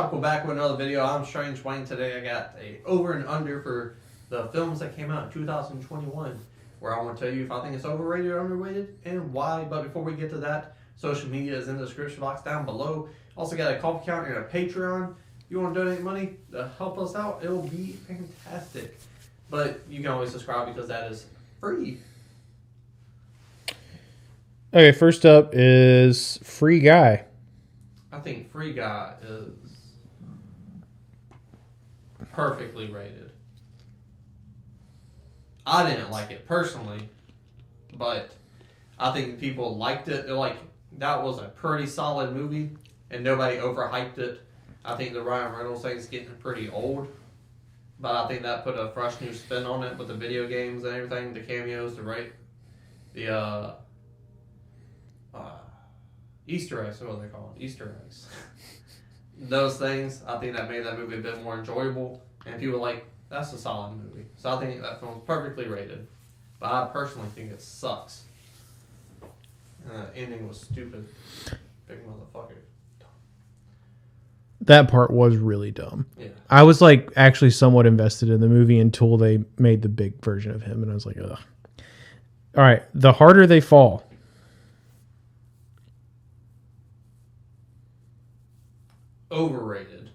Tropical back with another video. I'm Strange Wang. Today I got a over and under for the films that came out in 2021, where I want to tell you if I think it's overrated or underrated and why. But before we get to that, social media is in the description box down below. Also got a coffee account and a Patreon. If you want to donate money to help us out, it will be fantastic. But you can always subscribe because that is free. Okay, first up is Free Guy. I think Free Guy is perfectly rated. I didn't like it personally, but I think people liked it. They're like, that was a pretty solid movie, and nobody overhyped it. I think the Ryan Reynolds thing is getting pretty old, but I think that put a fresh new spin on it with the video games and everything, the cameos, the Easter eggs, what are they called? Easter eggs. Those things, I think that made that movie a bit more enjoyable, and people were like, that's a solid movie. So I think that film's perfectly rated, but I personally think it sucks. The ending was stupid. Big motherfucker. That part was really dumb. Yeah. I was like actually somewhat invested in the movie until they made the big version of him, and I was like, ugh. All right, The Harder They Fall. Overrated.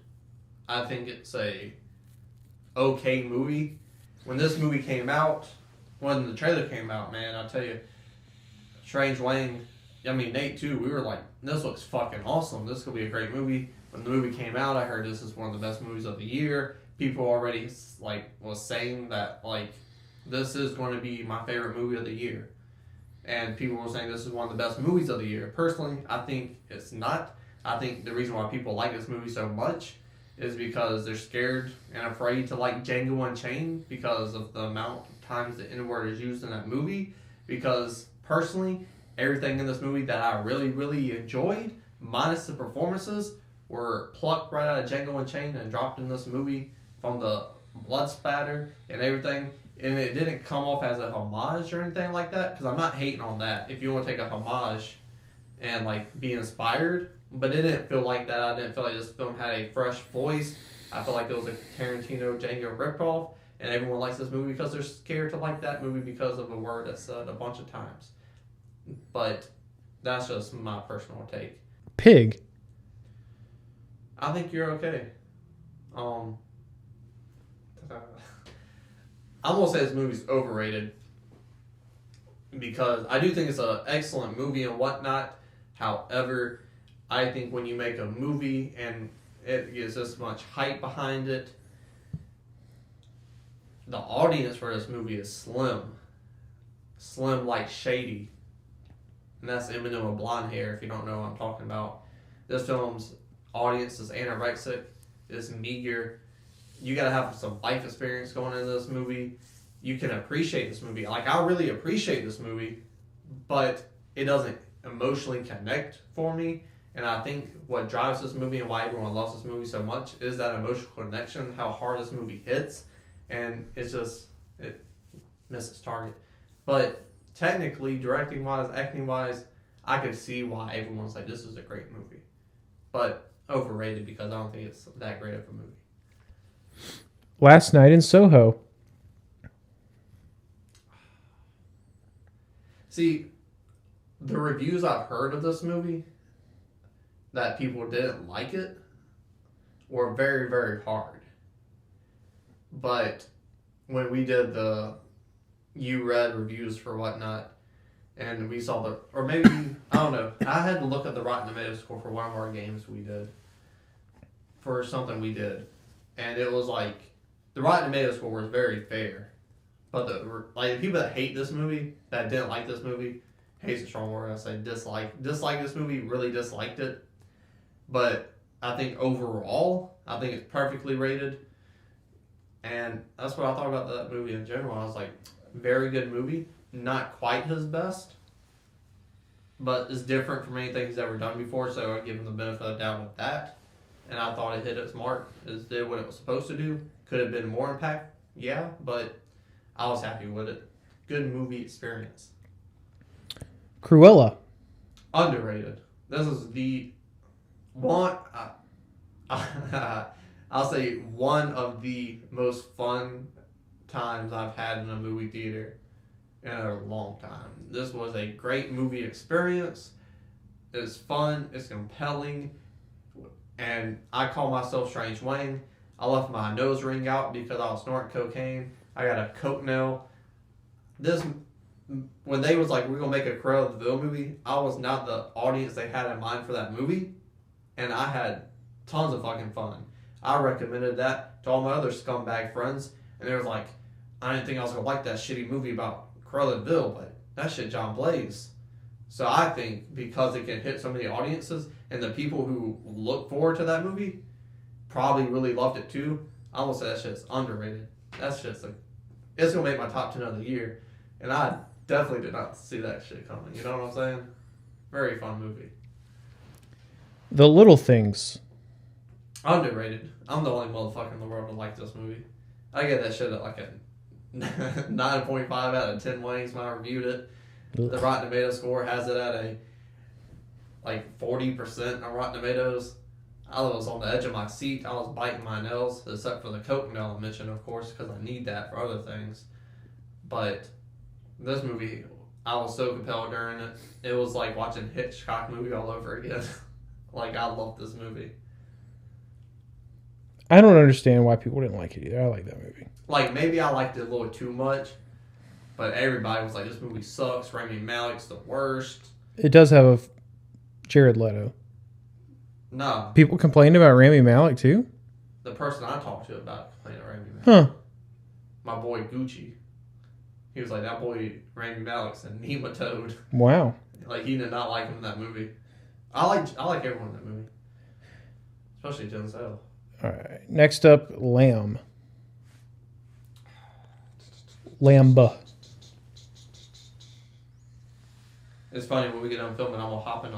I think it's a okay movie. When this movie came out, when the trailer came out, man, I tell you, Strange Wang, I mean Nate too, we were like, this looks fucking awesome. This could be a great movie. When the movie came out, I heard this is one of the best movies of the year. People already like was saying that like this is going to be my favorite movie of the year, and people were saying this is one of the best movies of the year. Personally, I think it's not. I think the reason why people like this movie so much is because they're scared and afraid to like Django Unchained because of the amount of times the N-word is used in that movie. Because personally, everything in this movie that I really, really enjoyed, minus the performances, were plucked right out of Django Unchained and dropped in this movie from the blood spatter and everything. And it didn't come off as a homage or anything like that, because I'm not hating on that. If you want to take a homage and like be inspired, but it didn't feel like that. I didn't feel like this film had a fresh voice. I felt like it was a Tarantino Django ripoff, and everyone likes this movie because they're scared to like that movie because of a word that's said a bunch of times. But that's just my personal take. Pig. I think you're okay. I'm gonna say this movie's overrated because I do think it's an excellent movie and whatnot. However, I think when you make a movie and it gets this much hype behind it, the audience for this movie is slim. Slim like Shady. And that's Eminem with blonde hair, if you don't know what I'm talking about. This film's audience is anorexic, is meager. You gotta have some life experience going into this movie. You can appreciate this movie. Like, I really appreciate this movie, but it doesn't emotionally connect for me. And I think what drives this movie and why everyone loves this movie so much is that emotional connection, how hard this movie hits. And it's just, it misses target. But technically, directing-wise, acting-wise, I could see why everyone's like, this is a great movie. But overrated because I don't think it's that great of a movie. Last Night in Soho. See, the reviews I've heard of this movie that people didn't like it were very, very hard. But when we did you read reviews for whatnot, and we saw or maybe, I don't know, I had to look at the Rotten Tomatoes score for one of our games we did, for something we did. And it was like, the Rotten Tomatoes score was very fair. But the people that hate this movie, that didn't like this movie, hate's a strong word, I say dislike this movie, really disliked it. But I think overall, I think it's perfectly rated. And that's what I thought about that movie in general. I was like, very good movie. Not quite his best, but it's different from anything he's ever done before, so I give him the benefit of the doubt with that. And I thought it hit its mark. It did what it was supposed to do. Could have been more impact, yeah, but I was happy with it. Good movie experience. Cruella. Underrated. This is the one. I'll say one of the most fun times I've had in a movie theater in a long time. This was a great movie experience. It's fun, it's compelling, and I call myself Strange Wang. I left my nose ring out because I was snorting cocaine. I got a coke nail. This, when they was like, we're gonna make a Cruella de Vil movie, I was not the audience they had in mind for that movie, and I had tons of fucking fun. I recommended that to all my other scumbag friends, and they was like, I didn't think I was gonna like that shitty movie about Cruella de Vil, but that shit John Blaze. So I think because it can hit so many audiences, and the people who look forward to that movie probably really loved it too, I almost say that shit's underrated. That's just like, it's gonna make my top 10 of the year, and I definitely did not see that shit coming. You know what I'm saying? Very fun movie. The Little Things. Underrated. I'm the only motherfucker in the world to like this movie. I get that shit at like a 9.5 out of 10 Wangs when I reviewed it. Ugh. The Rotten Tomatoes score has it at a like 40% on Rotten Tomatoes. I was on the edge of my seat. I was biting my nails, except for the coke nail I mentioned, of course, because I need that for other things. But this movie, I was so compelled during it. It was like watching Hitchcock movie all over again. Like, I love this movie. I don't understand why people didn't like it either. I like that movie. Like, maybe I liked it a little too much, but everybody was like, this movie sucks. Rami Malek's the worst. It does have a Jared Leto. Nah. People complained about Rami Malek too? The person I talked to about complaining about Rami Malek. Huh. My boy Gucci. He was like, that boy Rami Malek's a nematode. Wow. Like, he did not like him in that movie. I like everyone in that movie. Especially Denzel. All right. Next up, Lamb. Lamba. It's funny, when we get done filming, I'm going to hop in a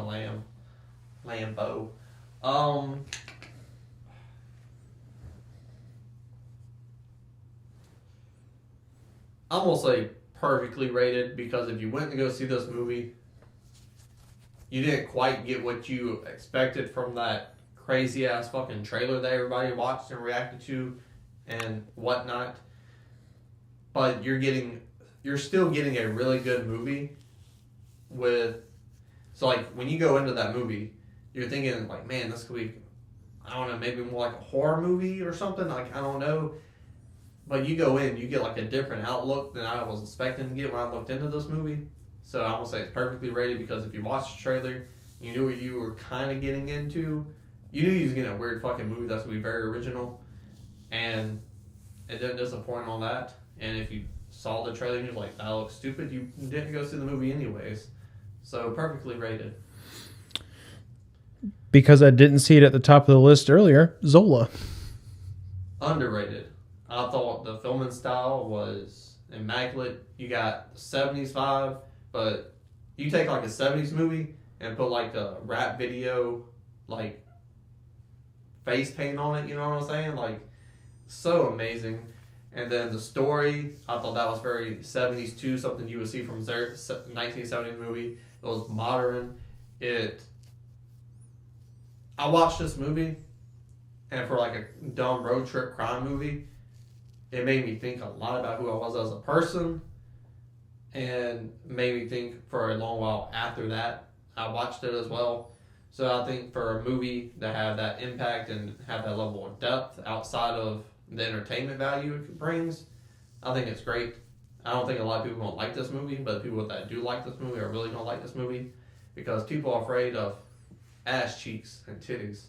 Lambo. I'm going to say perfectly rated, because if you went to go see this movie, you didn't quite get what you expected from that crazy ass fucking trailer that everybody watched and reacted to and whatnot. But you're still getting a really good movie so like when you go into that movie, you're thinking like, man, this could be, I don't know, maybe more like a horror movie or something, like, I don't know. But you go in, you get like a different outlook than I was expecting to get when I looked into this movie. So I'm going to say it's perfectly rated, because if you watched the trailer, you knew what you were kind of getting into. You knew you was getting a weird fucking movie that's going to be very original. And it didn't disappoint on that. And if you saw the trailer and you're like, that looks stupid, you didn't go see the movie anyways. So perfectly rated. Because I didn't see it at the top of the list earlier, Zola. Underrated. I thought the filming style was immaculate. You got 70s vibe, but you take like a 70s movie and put like a rap video, like face paint on it, you know what I'm saying? Like, so amazing. And then the story, I thought that was very 70s too, something you would see from a 1970s movie. It was modern. I watched this movie, and for like a dumb road trip crime movie, it made me think a lot about who I was as a person, and made me think for a long while after that. I watched it as well. So I think for a movie that have that impact and have that level of depth outside of the entertainment value it brings, I think it's great. I don't think a lot of people don't like this movie, but the people that do like this movie are really going to like this movie, because people are afraid of ass cheeks and titties.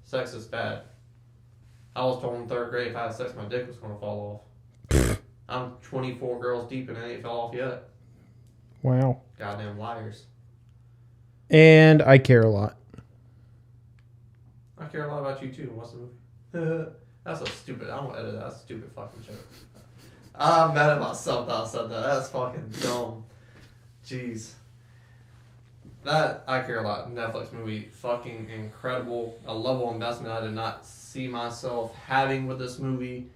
Sex is bad. I was told in 3rd grade if I had sex, my dick was going to fall off. I'm 24 girls deep and it ain't fell off yet. Wow. Goddamn liars. And I Care a Lot. I care a lot about you too. What's the movie? That's a stupid, I'm going to edit that. That's a stupid fucking joke. I'm mad at myself that I said that. That's fucking dumb. Jeez. That I Care a Lot Netflix movie, fucking incredible. A level of investment I did not see myself having with this movie.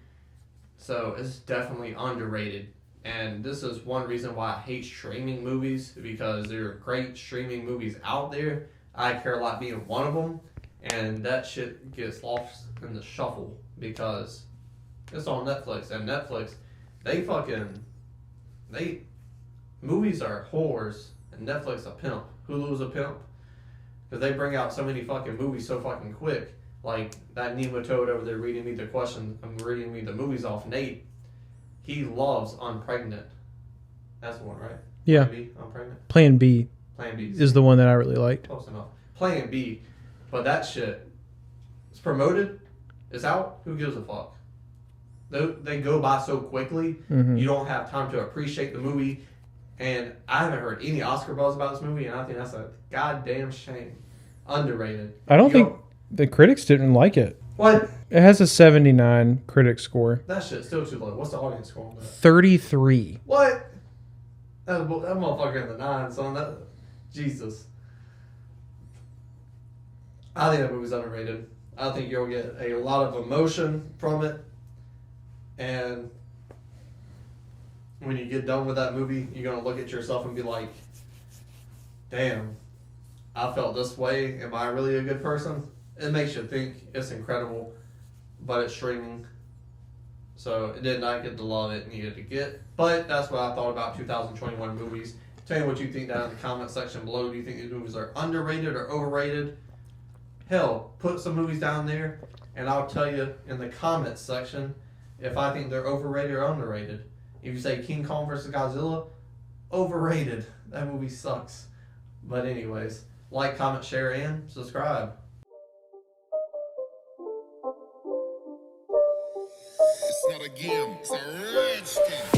So it's definitely underrated. And this is one reason why I hate streaming movies, because there are great streaming movies out there. I Care a Lot being one of them. and that shit gets lost in the shuffle because it's on Netflix, and Netflix, movies are whores, and Netflix a pimp. Hulu's a pimp, because they bring out so many fucking movies so fucking quick. Like that nematode over there reading me the movies off. Nate, he loves Unpregnant. That's the one, right? Yeah. Plan B, Unpregnant. Plan B. Plan B is the one that I really liked. Close enough. Plan B, but that shit, it's promoted, it's out. Who gives a fuck? They go by so quickly. Mm-hmm. You don't have time to appreciate the movie. And I haven't heard any Oscar buzz about this movie, and I think that's a goddamn shame. Underrated. I don't think the critics didn't like it. What? It has a 79 critic score. That shit's still too low. What's the audience score on that? 33. What? That motherfucker in the 9, son. Jesus. I think that movie's underrated. I think you'll get a lot of emotion from it. And when you get done with that movie, you're going to look at yourself and be like, damn, I felt this way. Am I really a good person? It makes you think. It's incredible. But it's streaming. So it did not get the love it needed to get. But that's what I thought about 2021 movies. Tell me what you think down in the comment section below. Do you think these movies are underrated or overrated? Hell, put some movies down there, and I'll tell you in the comments section if I think they're overrated or underrated. If you say King Kong vs. Godzilla, overrated. That movie sucks. But anyways, like, comment, share, and subscribe. It's not a game, it's a rich thing.